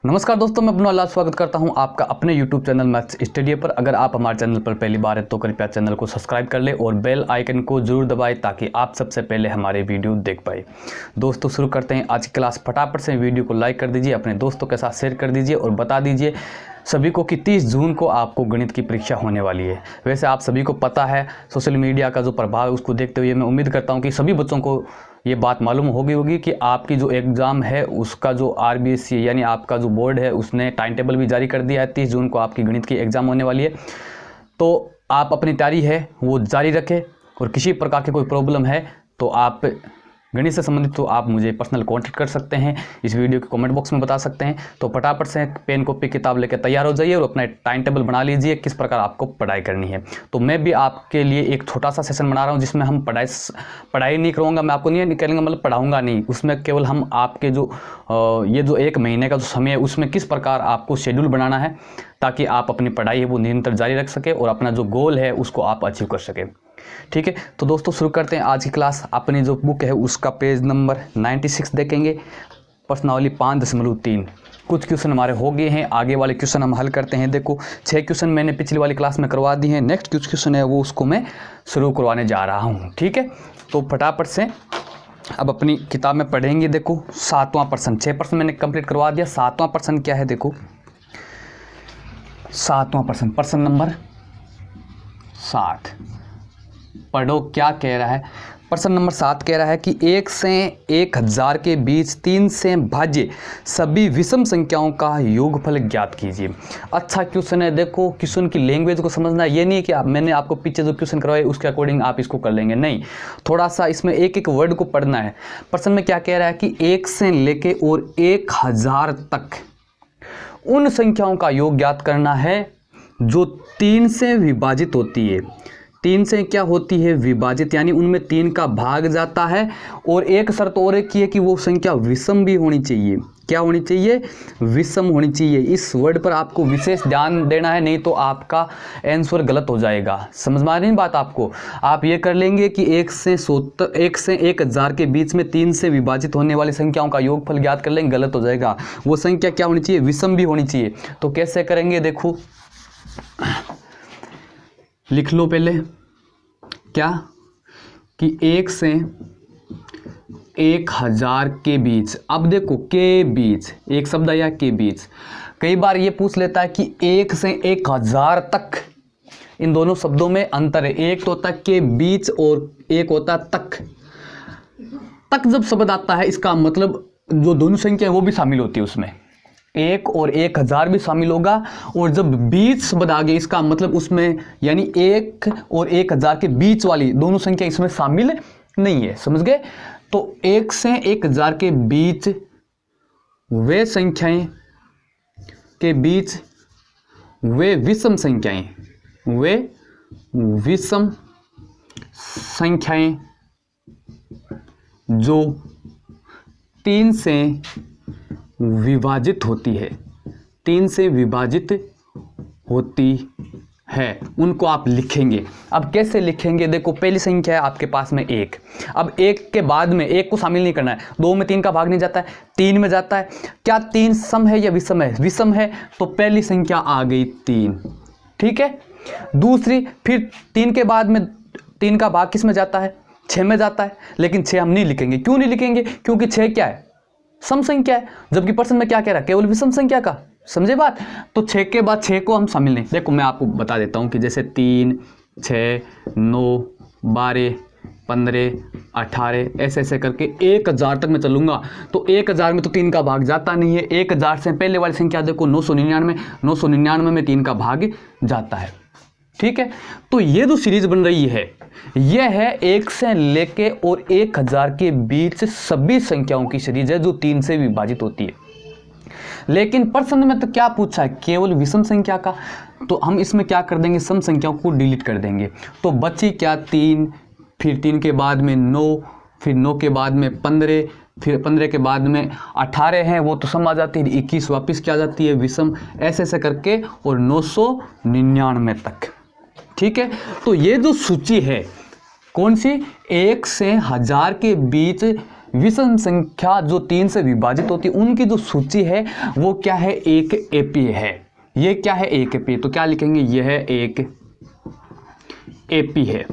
नमस्कार दोस्तों, मैं अपना स्वागत करता हूं आपका अपने YouTube चैनल मैथ्स स्टडी पर। अगर आप हमारे चैनल पर पहली बार है तो कृपया चैनल को सब्सक्राइब कर ले और बेल आइकन को जरूर दबाएं ताकि आप सबसे पहले हमारे वीडियो देख पाए। दोस्तों शुरू करते हैं आज की क्लास। फटाफट से वीडियो को लाइक कर दीजिए, अपने दोस्तों के साथ शेयर कर दीजिए और बता दीजिए सभी को कि 30 जून को आपको गणित की परीक्षा होने वाली है। वैसे आप सभी को पता है, सोशल मीडिया का जो प्रभाव है उसको देखते हुए मैं उम्मीद करता हूं कि सभी बच्चों को ये बात मालूम होगी कि आपकी जो एग्ज़ाम है उसका जो आरबीएससी यानी आपका जो बोर्ड है उसने टाइम टेबल भी जारी कर दिया है। 30 जून को आपकी गणित की एग्ज़ाम होने वाली है, तो आप अपनी तैयारी है वो जारी रखें और किसी प्रकार की कोई प्रॉब्लम है तो आप गणित से संबंधित तो आप मुझे पर्सनल कांटेक्ट कर सकते हैं, इस वीडियो के कमेंट बॉक्स में बता सकते हैं। तो फटाफट से पेन कॉपी किताब लेकर तैयार हो जाइए और अपना टाइम टेबल बना लीजिए किस प्रकार आपको पढ़ाई करनी है। तो मैं भी आपके लिए एक छोटा सा सेशन बना रहा हूं जिसमें हम पढ़ाई नहीं करूँगा, मैं आपको नहीं निकलूँगा, मतलब पढ़ाऊँगा नहीं, उसमें केवल हम आपके जो ये जो 1 महीने का जो समय है उसमें किस प्रकार आपको शेड्यूल बनाना है ताकि आप अपनी पढ़ाई है वो निरंतर जारी रख सके और अपना जो गोल है उसको आप अचीव कर सकें। ठीक है, तो दोस्तों शुरू करते हैं आज की क्लास। अपनी जो बुक है उसका पेज नंबर 96 देखेंगे, प्रश्नावली 5.3। कुछ क्वेश्चन हमारे हो गए हैं, आगे वाले क्वेश्चन हम हल करते हैं। देखो 6 क्वेश्चन मैंने पिछली वाली क्लास में करवा दिए हैं, नेक्स्ट कुछ क्वेश्चन है वो उसको मैं शुरू करवाने जा रहा हूँ। ठीक है, तो फटाफट से अब अपनी किताब में पढ़ेंगे। देखो 7वां प्रश्न, 6 प्रश्न मैंने कंप्लीट करवा दिया। 7वां प्रश्न क्या है, देखो 7वां प्रश्न, प्रश्न नंबर 7। पढ़ो क्या कह रहा है। प्रश्न नंबर 7 कह रहा है कि 1 से 1000 के बीच 3 से भाज्य सभी विषम संख्याओं का योगफल ज्ञात कीजिए। अच्छा क्वेश्चन है। देखो क्वेश्चन की लैंग्वेज को समझना, ये नहीं कि मैंने आपको पीछे जो क्वेश्चन करवाए उसके अकॉर्डिंग आप इसको कर लेंगे, नहीं, थोड़ा सा इसमें एक एक वर्ड को पढ़ना है। प्रश्न में क्या कह रहा है कि 1 से लेके और 1000 तक उन संख्याओं का योग ज्ञात करना है जो 3 से विभाजित होती है। 3 से क्या होती है, विभाजित, यानी उनमें 3 का भाग जाता है। और एक शर्त और एक की है कि वो संख्या विषम भी होनी चाहिए। क्या होनी चाहिए, विषम होनी चाहिए। इस वर्ड पर आपको विशेष ध्यान देना है, नहीं तो आपका आंसर गलत हो जाएगा। समझ में आ रही बात आपको। आप ये कर लेंगे कि 1 से 1000 के बीच में 3 से विभाजित होने वाली संख्याओं का योगफल ज्ञात कर लेंगे, गलत हो जाएगा। वो संख्या क्या होनी चाहिए, विषम भी होनी चाहिए। तो कैसे करेंगे, देखो लिख लो पहले क्या कि 1 से 1000 के बीच। अब देखो के बीच एक शब्द आया, के बीच। कई बार ये पूछ लेता है कि 1 से 1000 तक, इन दोनों शब्दों में अंतर है। एक तो होता है के बीच और एक होता है तक। तक जब शब्द आता है इसका मतलब जो दोनों संख्या है वो भी शामिल होती है उसमें, 1 और 1000 भी शामिल होगा। और जब बीच शब्द आ गए इसका मतलब उसमें यानी 1 और 1000 के बीच वाली दोनों संख्या इसमें शामिल नहीं है। समझ गए। तो 1 से 1000 के बीच वे संख्याएं के बीच वे विषम संख्याएं, वे विषम संख्याएं जो 3 से विभाजित होती है, 3 से विभाजित होती है, उनको आप लिखेंगे। अब कैसे लिखेंगे, देखो पहली संख्या है आपके पास में 1। अब 1 के बाद में 1 को शामिल नहीं करना है, 2 में 3 का भाग नहीं जाता है, 3 में जाता है। क्या 3 सम है या विषम है, विषम है, तो पहली संख्या आ गई 3। ठीक है, दूसरी, फिर 3 के बाद में 3 का भाग किस में जाता है, 6 में जाता है। लेकिन 6 हम नहीं लिखेंगे। क्यों नहीं लिखेंगे, क्योंकि 6 क्या है, सम संख्या है, जबकि प्रश्न में क्या कह रहा है, केवल विषम संख्या का। समझे बात। तो 6 के बाद 6 को हम शामिल नहीं। देखो मैं आपको बता देता हूं कि जैसे 3, 6, 9, 12, 15, 18 ऐसे ऐसे करके 1000 तक मैं चलूंगा। तो 1000 में तो 3 का भाग जाता नहीं है। 1000 से पहले वाली संख्या देखो 999, 999 में 3 का भाग जाता है। ठीक है, तो ये जो सीरीज बन रही है यह है 1 से लेके और 1000 के बीच सभी संख्याओं की सीरीज है जो 3 से विभाजित होती है। लेकिन प्रश्न में तो क्या पूछा है, केवल विषम संख्या का। तो हम इसमें क्या कर देंगे, सम संख्याओं को डिलीट कर देंगे। तो बची क्या, 3, फिर 3 के बाद में 9, फिर 9 के बाद में 15, फिर 15 के बाद में 18 है वो तो सम आ जाती है, 21 वापस क्या आ जाती है, विषम, ऐसे ऐसे करके और 999 तक। ठीक है, तो ये जो सूची है कौन सी, 1 से 1000 के बीच विषम संख्या जो 3 से विभाजित होती है उनकी जो सूची है वो क्या है, एक एपी है। ये क्या है, एक एपी। तो क्या लिखेंगे, यह एक एपी है।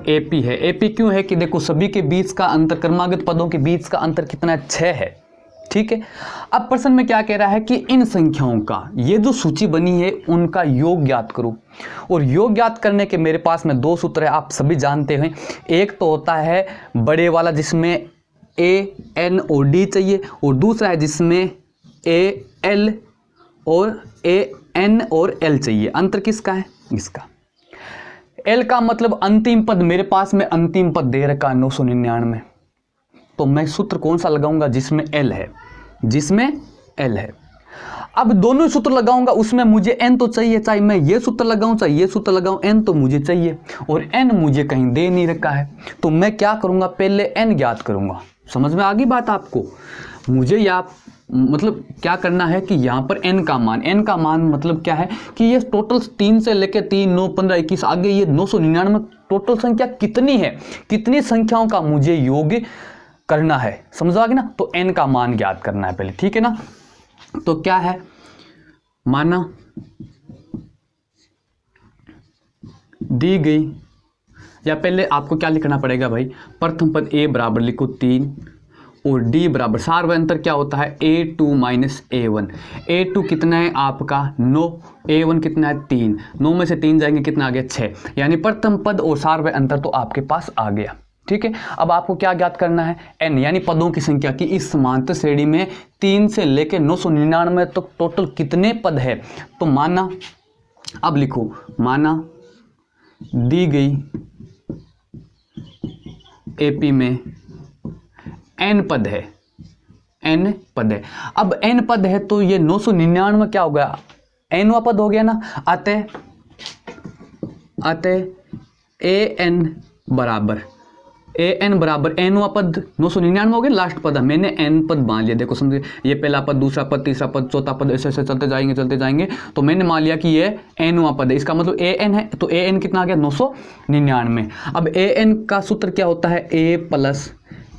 एपी है। एपी क्यों है कि देखो सभी के बीच का अंतर, क्रमागत पदों के बीच का अंतर कितना है, 6 है। ठीक है। अब प्रश्न में क्या कह रहा है कि इन संख्याओं का, ये जो सूची बनी है उनका योग ज्ञात करो। और योग ज्ञात करने के मेरे पास में 2 सूत्र है, आप सभी जानते हैं। एक तो होता है बड़े वाला जिसमें ए एन और डी चाहिए, और दूसरा है जिसमें ए एल और ए एन और एल चाहिए। अंतर किसका है, इसका। एल का मतलब अंतिम पद, मेरे पास में अंतिम पद दे रखा 999, तो मैं सूत्र कौन सा लगाऊंगा, जिसमें एल है, जिसमें एल है। अब दोनों सूत्र लगाऊंगा, उसमें मुझे एन तो चाहिए, चाहे मैं ये सूत्र लगाऊं चाहे ये सूत्र लगाऊं, एन तो मुझे चाहिए, और एन मुझे कहीं दे नहीं रखा है। तो मैं क्या करूंगा, पहले एन ज्ञात करूंगा। समझ में आ गई बात आपको। मुझे या मतलब क्या करना है कि यहाँ पर n का मान मतलब क्या है कि ये टोटल 3 से लेके 3, 9, 15, 21 आगे ये 999 टोटल संख्या कितनी है, कितनी संख्याओं का मुझे योग करना है। समझ आ गया ना। तो n का मान ज्ञात करना है पहले। ठीक है ना। तो क्या है, माना दी गई, या पहले आपको क्या लिखना पड़ेगा भाई, प्रथम पद a बराबर लिखो 3 और d बराबर, सार अंतर क्या होता है, a2 माइनस a1। a2 कितना है आपका 9, a1 कितना है 3, 9 में से 3 जाएंगे कितना आ गया 6, यानी प्रथम पद और सार अंतर तो आपके पास आ गया। ठीक है। अब आपको क्या ज्ञात करना है, n यानी पदों की संख्या की इस समांतर श्रेणी में 3 से लेकर 999 तक टोटल कितने पद है। तो माना, अब लिखो, माना दी गई एपी में n पद है, n पद है। अब n पद है तो ये 999 क्या हो गया, nवां पद हो गया ना। अतः an बराबर nवां पद 999 हो गया, लास्ट पद है, मैंने n पद मान लिया। देखो समझिए, ये पहला पद, दूसरा पद, तीसरा पद, चौथा पद, ऐसे ऐसे चलते जाएंगे। तो मैंने मान लिया कि ये nवां पद है, इसका मतलब an है। तो an कितना आ गया 999। अब an का सूत्र क्या होता है, a plus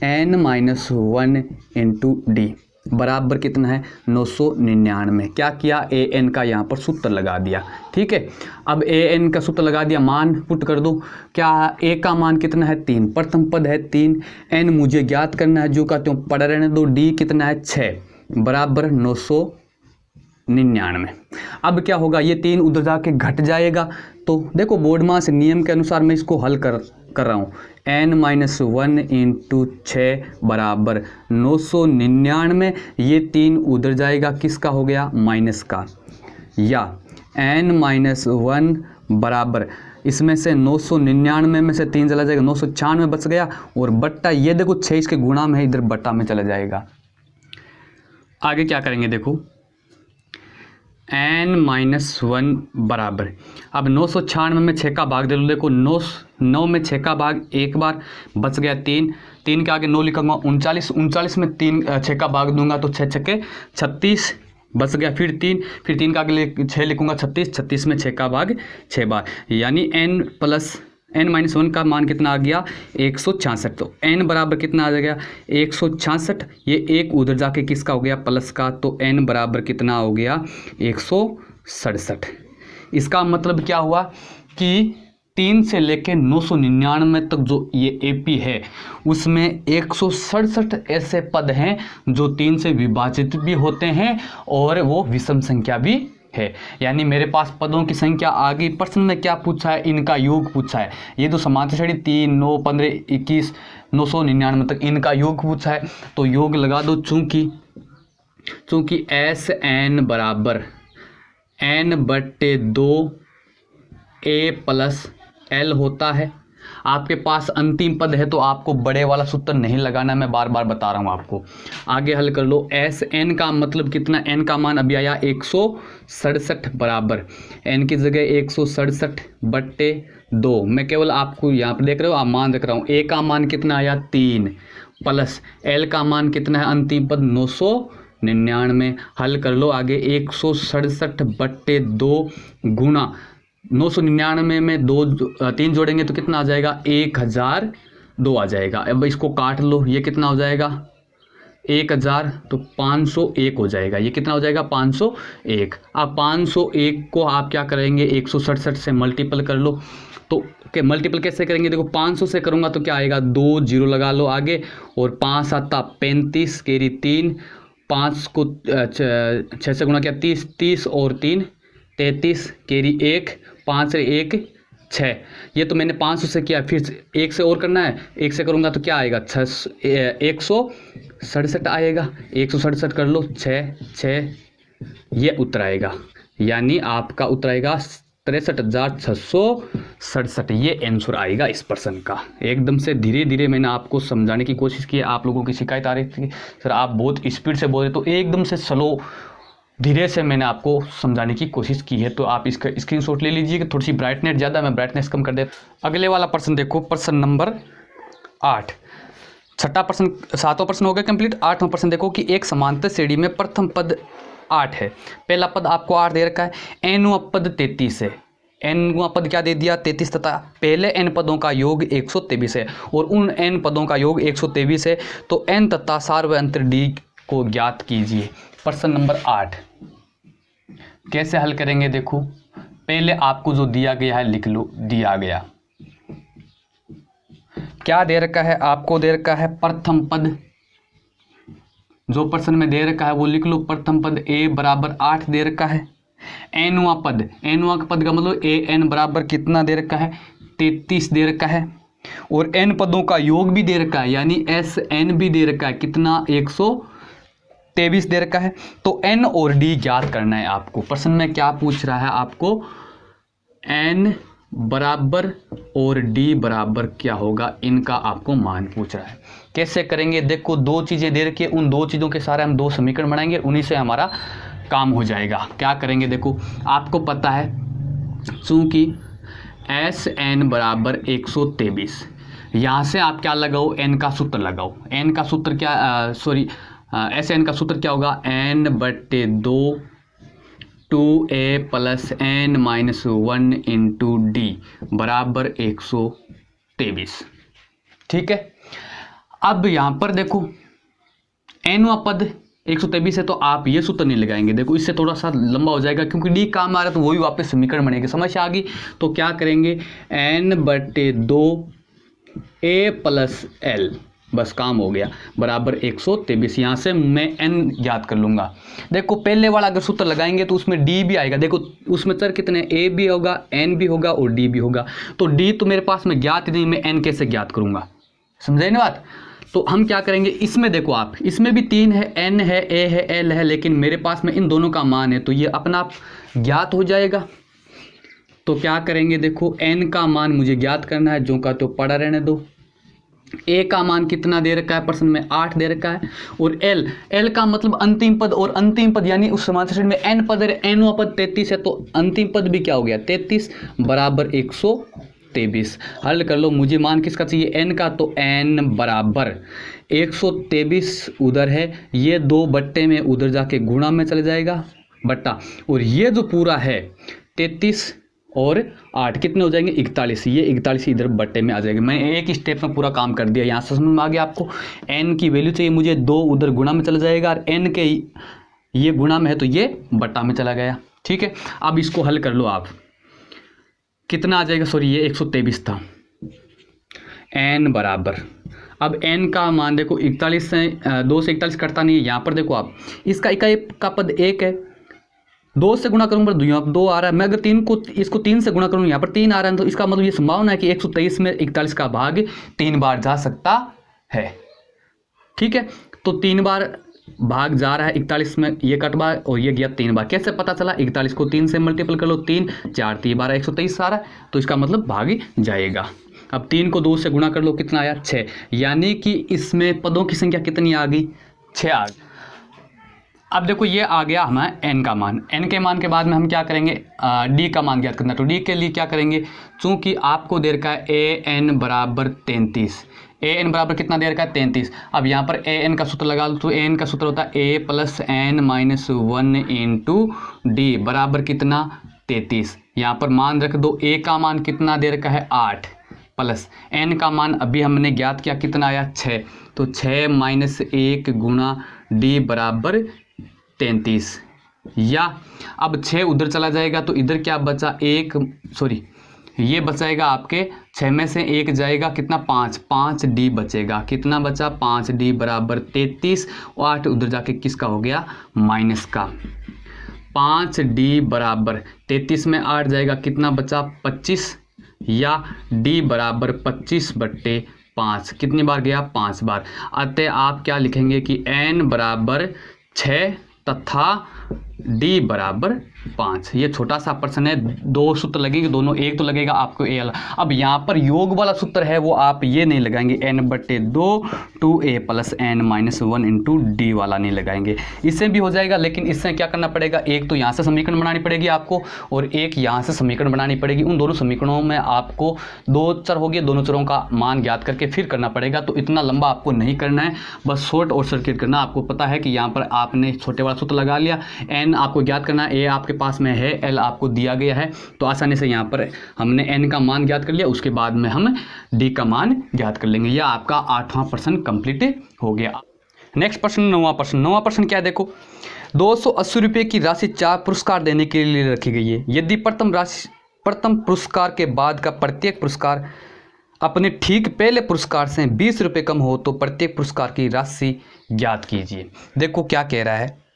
n minus 1 into D बराबर कितना है 999। क्या किया, an का यहाँ पर सूत्र लगा दिया। ठीक है। अब an का सूत्र लगा दिया, मान पुट कर दो। क्या a का मान कितना है 3, प्रथम पद है 3, n मुझे ज्ञात करना है, जो कहते हो पढ़ रहने दो। d कितना है 6 बराबर 999। अब क्या होगा, ये 3 उधर जाके घट जाएगा। तो देखो बोर्ड मास नियम के अनुसार मैं इसको हल कर रहा हूँ। n माइनस 1 इंटू 6 बराबर 999। ये 3 उधर जाएगा, किसका हो गया, माइनस का, या n माइनस 1 बराबर, इसमें से 999 में से 3 चला जाएगा, 996 बच गया, और बट्टा ये देखो 6 इसके गुणा में है, इधर बट्टा में चला जाएगा। आगे क्या करेंगे, देखो n माइनस 1 बराबर, अब 996 में 6 का भाग दे लो। देखो 9 में 6 का भाग एक बार, बच गया 3 के आगे 9 लिखूंगा 39 में 6 का भाग दूंगा तो 6 छक्के 36 बच गया, फिर 3 का आगे 6 लिखूंगा 36 में 6 का भाग 6 बार, यानी n माइनस 1 का मान कितना आ गया 166। तो n बराबर कितना आ जाएगा 166, ये एक उधर जाके किसका हो गया प्लस का, तो n बराबर कितना हो गया 167। इसका मतलब क्या हुआ कि 3 से लेके 999 तक जो ये एपी है उसमें 167 ऐसे पद हैं जो 3 से विभाजित भी होते हैं और वो विषम संख्या भी है। यानी मेरे पास पदों की संख्या आ गई। प्रश्न में क्या पूछा है, इनका योग पूछा है। ये तो समांतर श्रेणी 3, 9, 15, 21, 999 तक इनका योग पूछा है। तो योग लगा दो, चूंकि एस एन बराबर n/2 a प्लस l होता है। आपके पास अंतिम पद है तो आपको बड़े वाला सूत्र नहीं लगाना, मैं बार बार बता रहा हूँ आपको। आगे हल कर लो। एस एन का मतलब कितना, n का मान अभी आया 167 बराबर n की जगह 167/2। मैं केवल आपको यहाँ पर देख रहे हो, आप मान देख रहा हूँ। a का मान कितना आया 3 प्लस l का मान कितना है अंतिम पद 999। हल कर लो आगे। 167/2 गुणा 999 में 3 जोड़ेंगे तो कितना आ जाएगा 1000 2 आ जाएगा। अब इसको काट लो, ये कितना हो जाएगा 1000, तो 501 हो जाएगा। ये कितना हो जाएगा 501। अब 501 को आप क्या करेंगे 167 से मल्टीपल कर लो। तो मल्टीपल कैसे करेंगे, देखो 500 से करूँगा तो क्या आएगा 2 0 लगा लो आगे, और 5 7 35 कैरी 3, 5 को 6 से गुणा किया 30, 30 और 3 33 कैरी 1, 5 से 1 6। ये तो मैंने 500 से किया, फिर 1 से और करना है, 1 से करूँगा तो क्या आएगा 167 आएगा। 167 कर लो 6 6, ये उत्तर आएगा, यानी आपका उत्तर आएगा 63,667। ये आंसर आएगा इस प्रश्न का। एकदम से धीरे धीरे मैंने आपको समझाने की कोशिश की। आप लोगों की शिकायत आ रही थी सर आप बहुत स्पीड से बोल रहे, तो एकदम से स्लो धीरे से मैंने आपको समझाने की कोशिश की है। तो आप इसका स्क्रीनशॉट ले लीजिए कि थोड़ी सी ब्राइटनेस ज़्यादा, मैं ब्राइटनेस कम कर देता। अगले वाला प्रश्न देखो, प्रश्न नंबर 8। छठा प्रश्न, 7वां प्रश्न हो गया कंप्लीट। 8वां प्रश्न देखो कि एक समांतर श्रेणी में प्रथम पद 8 है। पहला पद आपको 8 दे रखा है, nवां पद 33 है। nवां पद क्या दे दिया 33 तथा पहले n पदों का योग 123 है और उन n पदों का योग 123 है। तो n तथा सार्व अंतर d को ज्ञात कीजिए। प्रश्न नंबर 8 कैसे हल करेंगे, देखो पहले आपको जो दिया गया है लिख लो। दिया गया क्या दे रखा है, आपको दे रखा है प्रथम पद, जो प्रश्न में दे रखा है वो लिख लो। प्रथम पद a बराबर 8 दे रखा है। nवां पद, nवां पद का मतलब an बराबर कितना दे रखा है 33 दे रखा है, और n पदों का योग भी दे रखा है, यानी sn भी दे रखा है कितना 123 दे रखा है। तो n और d ज्ञात करना है आपको। प्रश्न में क्या पूछ रहा है आपको, n बराबर और d बराबर क्या होगा, इनका आपको मान पूछ रहा है। कैसे करेंगे, देखो 2 चीज़ें दे रखी है, उन 2 चीज़ों के सारे हम 2 समीकरण बनाएंगे, उन्हीं से हमारा काम हो जाएगा। क्या करेंगे, देखो आपको पता है चूँकि sn बराबर 123, यहाँ से आप क्या लगाओ n का सूत्र लगाओ। n का सूत्र क्या sn का सूत्र क्या होगा, n/2 2a + n-1 into d बराबर 123। ठीक है, अब यहाँ पर देखो nवां पद 123 है, तो आप ये सूत्र नहीं लगाएंगे, देखो इससे थोड़ा सा लंबा हो जाएगा, क्योंकि d काम आ रहा है तो वही वापस समीकरण बनेगा। समझ आ गई, तो क्या करेंगे n/2 a + l, बस काम हो गया, बराबर 123। यहाँ से मैं n याद कर लूँगा। देखो पहले वाला अगर सूत्र लगाएंगे तो उसमें d भी आएगा। देखो उसमें चर कितने, a भी होगा, n भी होगा और d भी होगा। तो d तो मेरे पास में ज्ञात नहीं, मैं n कैसे ज्ञात करूँगा, समझे ना बात। तो हम क्या करेंगे, इसमें देखो आप, इसमें भी 3 है, n है, a है, l है, लेकिन मेरे पास में इन दोनों का मान है, तो ये अपना आप ज्ञात हो जाएगा। तो क्या करेंगे, देखो n का मान मुझे ज्ञात करना है, जो का तो पड़ा रहने दो। a का मान कितना दे रखा है, प्रश्न में 8 दे रखा है, और l का मतलब अंतिम पद, और अंतिम पद यानी उस समांतर श्रेणी में n पद है, nवां पद 33 है, तो अंतिम पद भी क्या हो गया 33 बराबर 123। हल कर लो, मुझे मान किसका चाहिए n का, तो n बराबर 123 उधर है, ये 2 बट्टे में उधर जाके गुणा में चले जाएगा बट्टा, और ये जो पूरा है 33 और 8 कितने हो जाएंगे 41, ये 41 इधर बट्टे में आ जाएगा। मैं एक स्टेप में पूरा काम कर दिया, यहाँ से समझ में आ गया आपको। n की वैल्यू चाहिए मुझे, 2 उधर गुणा में चला जाएगा, और n के ये गुणा में है तो ये बट्टा में चला गया। ठीक है, अब इसको हल कर लो आप, कितना आ जाएगा, सॉरी ये 123 था। n बराबर, अब n का मान देखो 41 से 2 से 41 कटता नहीं है, यहाँ पर देखो आप, इसका इकाई का पद 1 है, 2 से गुणा करूंगा तो यहाँ 2 आ रहा है, मैं अगर 3 को इसको 3 से गुणा करूँगा यहाँ पर 3 आ रहा है, तो इसका मतलब ये संभावना है कि 123 में 41 का भाग 3 बार जा सकता है। ठीक है, तो 3 बार भाग जा रहा है 41 में, ये कट बार और ये गया 3 बार। कैसे पता चला, 41 को 3 से मल्टीपल कर लो, 3 4 3 12 123 आ रहा है, तो इसका मतलब भाग जाएगा। अब 3 को 2 से गुणा कर लो, कितना आया 6, यानी कि इसमें पदों की संख्या कितनी आ गई 6 आ गई। अब देखो ये आ गया हमारा n का मान। n के मान के बाद में हम क्या करेंगे, d का मान ज्ञात करना। तो d के लिए क्या करेंगे, चूंकि आपको दे रखा है an बराबर 33, an बराबर कितना दे रखा है 33। अब यहाँ पर an का सूत्र लगा लो, तो an का सूत्र होता है a + n-1 इंटू d बराबर कितना 33। यहाँ पर मान रख दो, a का मान कितना दे रखा है 8, प्लस n का मान अभी हमने ज्ञात किया, कितना आया 6, तो 6 माइनस 1 गुणा d बराबर 33। या अब 6 उधर चला जाएगा तो इधर क्या बचा, ये बचाएगा आपके 6 में से 1 जाएगा, कितना 5d बचेगा, कितना बचा 5d बराबर 33, और 8 उधर जाके किसका हो गया, माइनस का। 5d बराबर 33 में 8 जाएगा, कितना बचा 25, या d बराबर 25/5, कितनी बार गया 5 बार। अतः आप क्या लिखेंगे कि n बराबर 6 तथा d बराबर 5। ये छोटा सा प्रश्न है, 2 सूत्र लगेंगे, दोनों एक तो लगेगा आपको a वाला। अब यहाँ पर योग वाला सूत्र है वो आप ये नहीं लगाएंगे, n/2 2a + n-1 into D वाला नहीं लगाएंगे। इससे भी हो जाएगा, लेकिन इससे क्या करना पड़ेगा, एक तो यहाँ से समीकरण बनानी पड़ेगी आपको और एक यहाँ से समीकरण बनानी पड़ेगी। उन दोनों समीकरणों में आपको 2 चर हो गए, दोनों चरों का मान ज्ञात करके फिर करना पड़ेगा। तो इतना लंबा आपको नहीं करना है, बस शॉर्ट और सर्किट करना। आपको पता है कि यहाँ पर आपने छोटे वाला सूत्र लगा लिया, n आपको ज्ञात करना है, a आपके पास में है, l आपको दिया गया है, तो आसानी से यहाँ पर हमने n का मान ज्ञात कर लिया, उसके बाद में हम d का मान ज्ञात कर लेंगे। यह आपका 8वां प्रश्न कंप्लीट हो गया। नेक्स्ट प्रश्न 9वां प्रश्न। 9वां प्रश्न क्या है, देखो 280 रुपये की राशि 4 पुरस्कार देने के लिए रखी गई है। यदि प्रथम पुरस्कार के बाद का प्रत्येक पुरस्कार अपने ठीक पहले पुरस्कार से 20 रुपये कम हो तो प्रत्येक पुरस्कार की राशि ज्ञात कीजिए। देखो क्या कह रहा है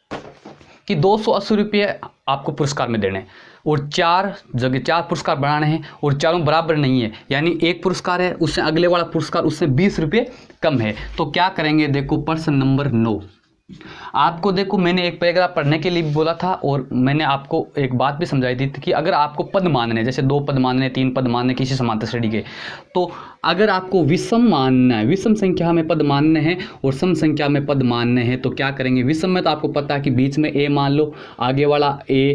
कि 280 रुपये आपको पुरस्कार में देने और 4 जगह 4 पुरस्कार बनाने हैं और चारों बराबर नहीं है, यानी एक पुरस्कार है उससे अगले वाला पुरस्कार उससे 20 रुपये कम है। तो क्या करेंगे, देखो प्रश्न नंबर 9। आपको देखो मैंने एक पैराग्राफ पढ़ने के लिए भी बोला था और मैंने आपको एक बात भी समझाई थी कि अगर आपको पद मानने, जैसे 2 पद मानने, 3 पद मानने किसी समांतर श्रेणी के, तो अगर आपको विषम मानना है, विषम संख्या में पद मानने हैं और सम संख्या में पद मानने हैं, तो क्या करेंगे, विषम में तो आपको पता है कि बीच में a मान लो, आगे वाला a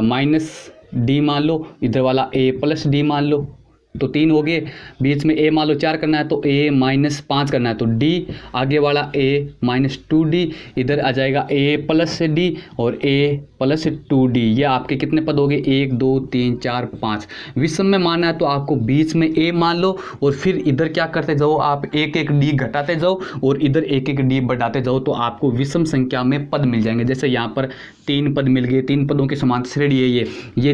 माइनस डी मान लो, इधर वाला a प्लस डी मान लो, तो 3 हो गए। बीच में a मान लो 4 करना है तो a माइनस 5 करना है तो d, आगे वाला a माइनस 2d, इधर आ जाएगा a प्लस डी और a प्लस 2d। ये आपके कितने पद हो गए, 1 2 3 4 5। विषम में मानना है तो आपको बीच में a मान लो और फिर इधर क्या करते जाओ, आप एक एक d घटाते जाओ और इधर एक एक d बढ़ाते जाओ, तो आपको विषम संख्या में पद मिल जाएंगे। जैसे यहाँ पर 3 पद मिल गए, 3 पदों की समांतर श्रेणी है, ये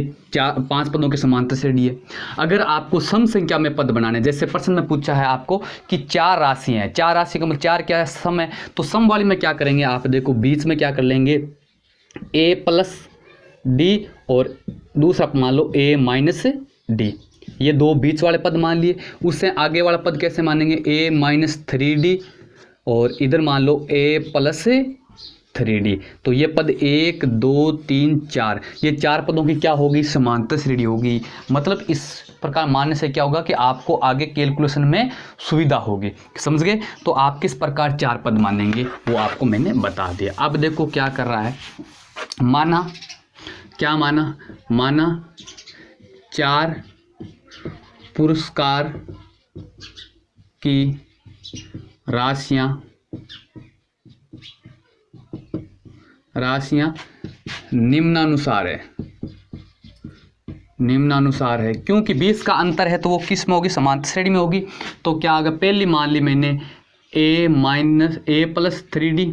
5 पदों की समांतर श्रेणी है। अगर आपको सम संख्या में पद बनाने, जैसे प्रश्न में पूछा है आपको कि 4 राशि हैं, 4 राशि का मतलब 4 क्या है, सम है, तो सम वाली में क्या करेंगे, आप देखो बीच में क्या कर लेंगे, a प्लस डी और दूसरा मान लो a माइनस डी, ये 2 बीच वाले पद मान लिए। उससे आगे वाला पद कैसे मानेंगे, a माइनस 3d और इधर मान लो a प्लस 3d। तो ये पद 1 2 3 4, ये 4 पदों की क्या होगी, समांतर श्रेणी होगी। मतलब इस प्रकार मानने से क्या होगा कि आपको आगे कैलकुलेशन में सुविधा होगी, समझ गए। तो आप किस प्रकार 4 पद मानेंगे वो आपको मैंने बता दिया। अब देखो क्या कर रहा है, माना क्या माना 4 पुरस्कार की राशियां निम्नानुसार है। क्योंकि 20 का अंतर है तो वो किस में होगी, समांतर श्रेणी में होगी। तो क्या होगा, पहली मान ली मैंने a प्लस 3d,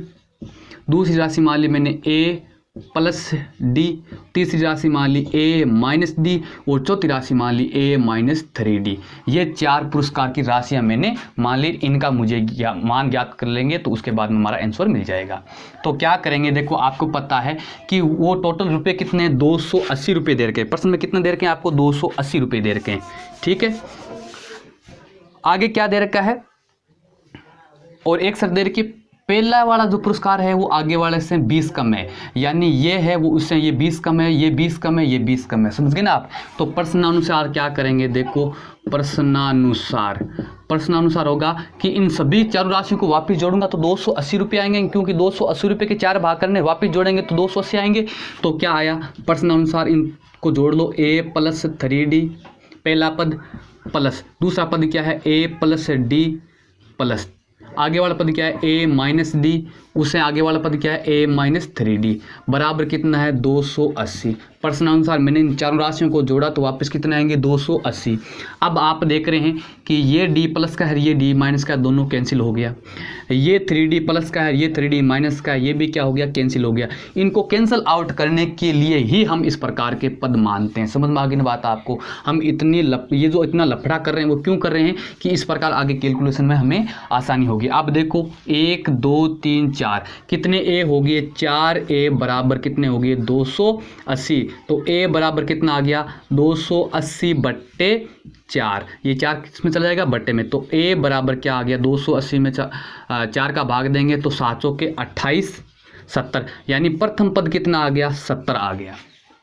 दूसरी राशि मान ली मैंने a प्लस डी, तीसरी राशि मान ली a माइनस डी और चौथी राशि मान ली a माइनस 3d। ये 4 पुरस्कार की राशियां मैंने मान ली, इनका मुझे मान ज्ञात कर लेंगे तो उसके बाद में हमारा आंसर मिल जाएगा। तो क्या करेंगे, देखो आपको पता है कि वो टोटल रुपये कितने, 280 रुपये दे रखे हैं। प्रश्न में कितने दे रखे हैं आपको, 280 रुपये दे रखे हैं, ठीक है। आगे क्या दे रखा है, और एक शर्त दे रखी, पहला वाला जो पुरस्कार है वो आगे वाले से 20 कम है, यानी ये है वो उससे ये 20 कम है, ये 20 कम है, ये 20 कम है, समझ गए ना आप। तो प्रश्नानुसार क्या करेंगे, देखो प्रश्नानुसार होगा कि इन सभी 4 राशियों को वापस जोड़ूंगा तो 280 रुपये आएंगे, क्योंकि 280 रुपये के 4 भाग करने, वापस जोड़ेंगे तो 280 आएंगे। तो क्या आया, प्रश्नानुसार इनको जोड़ लो, a प्लस 3d पहला पद प्लस दूसरा पद क्या है, a प्लस डी प्लस आगे वाला पद क्या है, a माइनस डी उससे आगे वाला पद क्या है, a माइनस 3d बराबर कितना है 280। प्रश्नानुसार मैंने इन चारों राशियों को जोड़ा तो वापस कितने आएंगे 280। अब आप देख रहे हैं कि ये d प्लस का है, ये d माइनस का, दोनों कैंसिल हो गया। ये 3d प्लस का है, ये 3d माइनस का है, ये भी क्या हो गया, कैंसिल हो गया। इनको कैंसिल आउट करने के लिए ही हम इस प्रकार के पद मानते हैं। समझ में आ गई ना बात आपको। हम ये जो इतना लफड़ा कर रहे हैं वो क्यों कर रहे हैं कि इस प्रकार आगे कैलकुलेशन में हमें आसानी होगी। अब देखो 1 2 3 4 कितने a हो गए, 4a बराबर कितने हो गए 280। तो a बराबर कितना आ गया 280 बट्टे 4, ये 4 किस में चला जाएगा, बट्टे में। तो a बराबर क्या आ गया 280 में 4 का भाग देंगे तो 700 के 28 70, यानी प्रथम पद कितना आ गया 70 आ गया।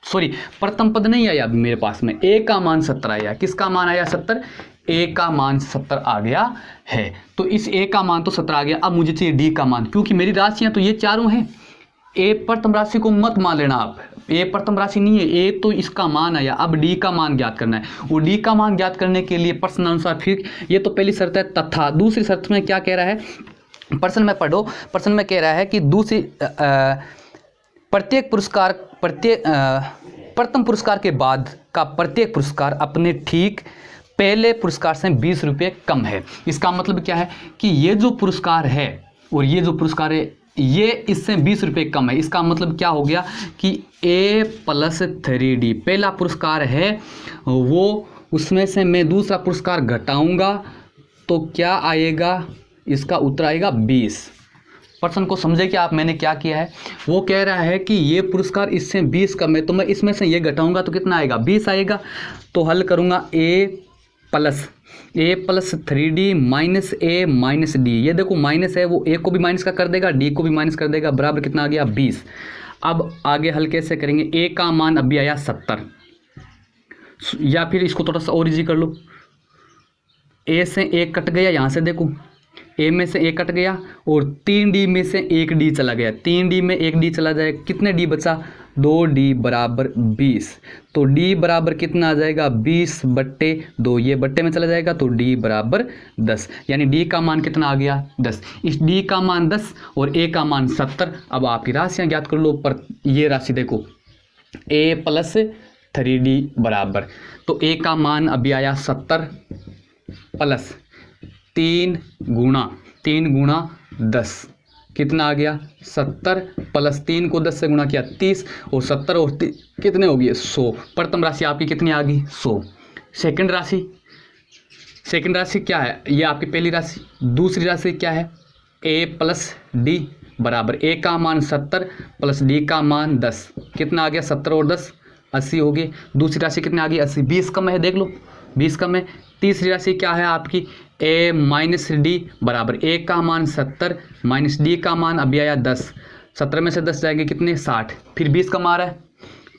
सॉरी, प्रथम पद नहीं आया अभी मेरे पास में, a का मान 70 आया। किसका मान आया 70, a का मान 70 आ गया है। तो इस a का मान तो 70 आ गया। अब मुझे चाहिए d का मान, क्योंकि मेरी राशियां तो ये चारों हैं। a प्रथम राशि को मत मान लेना आप, a प्रथम राशि नहीं है, a तो इसका मान आया। अब d का मान ज्ञात करना है। वो d का मान ज्ञात करने के लिए प्रश्नानुसार फिर, ये तो पहली शर्त है तथा। दूसरी शर्त में क्या कह रहा है, प्रश्न में पढ़ो। प्रश्न में कह रहा है कि दूसरी प्रत्येक पुरस्कार प्रथम पुरस्कार के बाद का प्रत्येक पुरस्कार अपने ठीक पहले पुरस्कार से 20 रुपये कम है। इसका मतलब क्या है कि ये जो पुरस्कार है और ये जो पुरस्कार है ये इससे 20 रुपये कम है। इसका मतलब क्या हो गया कि a प्लस 3d पहला पुरस्कार है वो, उसमें से मैं दूसरा पुरस्कार घटाऊंगा तो क्या आएगा, इसका उत्तर आएगा 20। प्रश्न को समझे कि आप मैंने क्या किया है। वो कह रहा है कि ये पुरस्कार इससे 20 कम है, तो मैं इसमें से ये घटाऊंगा तो कितना आएगा 20 आएगा। तो हल करूंगा a plus 3d minus a minus d। ये देखो माइनस है, वो a को भी माइनस का कर देगा, d को भी माइनस कर देगा, बराबर कितना आ गया 20। अब आगे हल कैसे करेंगे, a का मान अभी आया 70, या फिर इसको थोड़ा सा और इजी कर लो। a से a कट गया, यहाँ से देखो a में से a कट गया और 3d में से 1d चला गया, 3d में 1d चला जाए, कितने d बचा 2d बराबर 20। तो d बराबर कितना आ जाएगा 20 बट्टे 2, ये बट्टे में चला जाएगा तो d बराबर 10, यानी d का मान कितना आ गया 10। इस d का मान 10 और a का मान 70। अब आपकी राशियां ज्ञात कर लो। पर ये राशि देखो a प्लस 3d बराबर, तो a का मान अभी आया 70 प्लस 3 गुणा 10 कितना आ गया 70 प्लस 3 को 10 से गुणा किया 30 और 70 और कितने हो गए 100। प्रथम राशि आपकी कितनी आ गई 100। सेकंड राशि क्या है, ये आपकी पहली राशि। दूसरी राशि क्या है a प्लस d बराबर, a का मान 70 प्लस d का मान 10, कितना आ गया 70 और 10 80 हो गए। दूसरी राशि कितनी आ गई 80, 20 कम है, देख लो 20 कम है। तीसरी राशि क्या है आपकी a माइनस डी बराबर, a का मान 70 माइनस d का मान अभी आया 10, 70 में से 10 जाएंगे कितने 60, फिर 20 कम आ रहा है।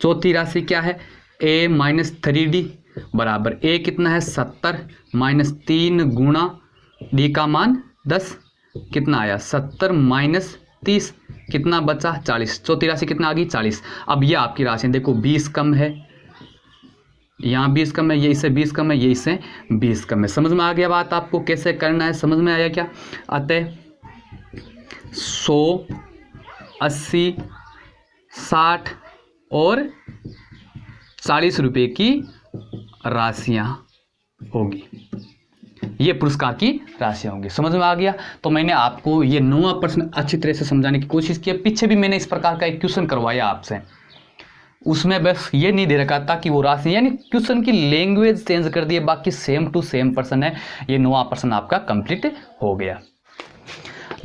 चौथी राशि क्या है a माइनस 3d बराबर, a कितना है 70 माइनस 3 गुणा d का मान 10, कितना आया 70 माइनस 30, कितना बचा 40। चौथी राशि कितना आ गई 40। अब ये आपकी राशि देखो 20 कम है, यहाँ 20 कम है, ये इससे 20 कम है, ये इससे 20 कम है। समझ में आ गया बात आपको कैसे करना है, समझ में आया क्या। अतः 100 80 60 और 40 रुपये की राशियाँ होगी, ये पुरस्कार की राशियाँ होंगी। समझ में आ गया। तो मैंने आपको ये 9वां प्रश्न अच्छी तरह से समझाने की कोशिश की। पीछे भी मैंने इस प्रकार का एक क्वेश्चन करवाया आपसे, उसमें बस ये नहीं दे रखा था कि वो राशि, यानी क्वेश्चन की लैंग्वेज चेंज कर दिए, बाकी सेम टू सेम प्रश्न है। ये 9वां प्रश्न आपका कंप्लीट हो गया।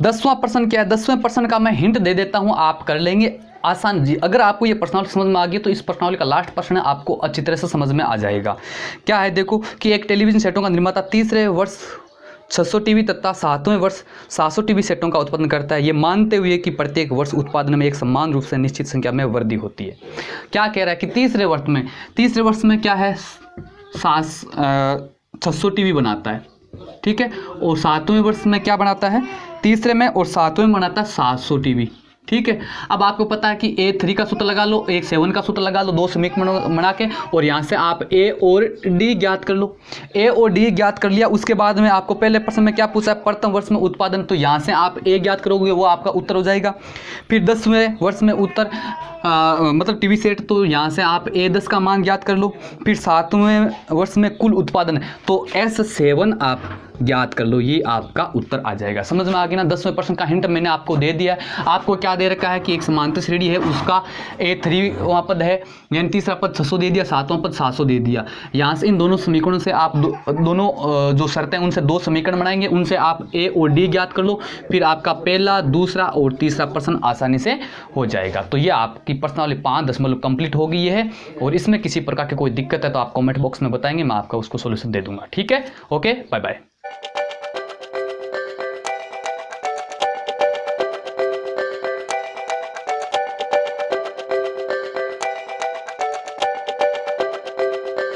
10वां प्रश्न क्या है, 10वें प्रश्न का मैं हिंट दे देता हूं, आप कर लेंगे आसान जी। अगर आपको ये प्रश्नावली समझ में आ गई तो इस प्रश्नावली का लास्ट प्रश्न आपको अच्छी तरह से समझ में आ जाएगा। क्या है देखो कि एक टेलीविजन सेटों का निर्माता तीसरे वर्ष 600 टीवी तथा 7वें वर्ष 700 टीवी सेटों का उत्पादन करता है, ये मानते हुए कि प्रत्येक वर्ष उत्पादन में एक समान रूप से निश्चित संख्या में वृद्धि होती है। क्या कह रहा है कि तीसरे वर्ष में क्या है 600 टीवी बनाता है, ठीक है, और 7वें वर्ष में क्या बनाता है, तीसरे में और 7वें में बनाता है 700 टीवी, ठीक है। अब आपको पता है कि A3 का सूत्र लगा लो, A7 का सूत्र लगा लो, 2 समीकरण बना के, और यहाँ से आप A और D ज्ञात कर लो। A और D ज्ञात कर लिया, उसके बाद में आपको पहले प्रश्न में क्या पूछा है, प्रथम वर्ष में उत्पादन, तो यहाँ से आप A ज्ञात करोगे, वो आपका उत्तर हो जाएगा। फिर 10वें वर्ष में उत्तर मतलब टीवी सेट, तो यहाँ से आप A10 का मान ज्ञात कर लो। फिर 7वें वर्ष में कुल उत्पादन, तो S7 आप ज्ञात कर लो, ये आपका उत्तर आ जाएगा। समझ में आ गया ना। 10वें प्रश्न का हिंट मैंने आपको दे दिया है। आपको क्या दे रखा है कि एक समांतर श्रेणी है, उसका A3वां पद है, यानी तीसरा पद 600 दे दिया, 7वां पद 700 दे दिया। यहाँ से इन दोनों समीकरणों से आप दोनों जो शर्तें उनसे 2 समीकरण बनाएंगे, उनसे आप A और D ज्ञात कर लो। फिर आपका पहला, दूसरा और तीसरा प्रश्न आसानी से हो जाएगा। तो ये आपकी प्रश्नावली 5 कंप्लीट हो गई है। और इसमें किसी प्रकार की कोई दिक्कत है तो आप कमेंट बॉक्स में बताएंगे, मैं आपका उसको सोल्यूशन दे दूंगा। ठीक है, ओके, बाय बाय।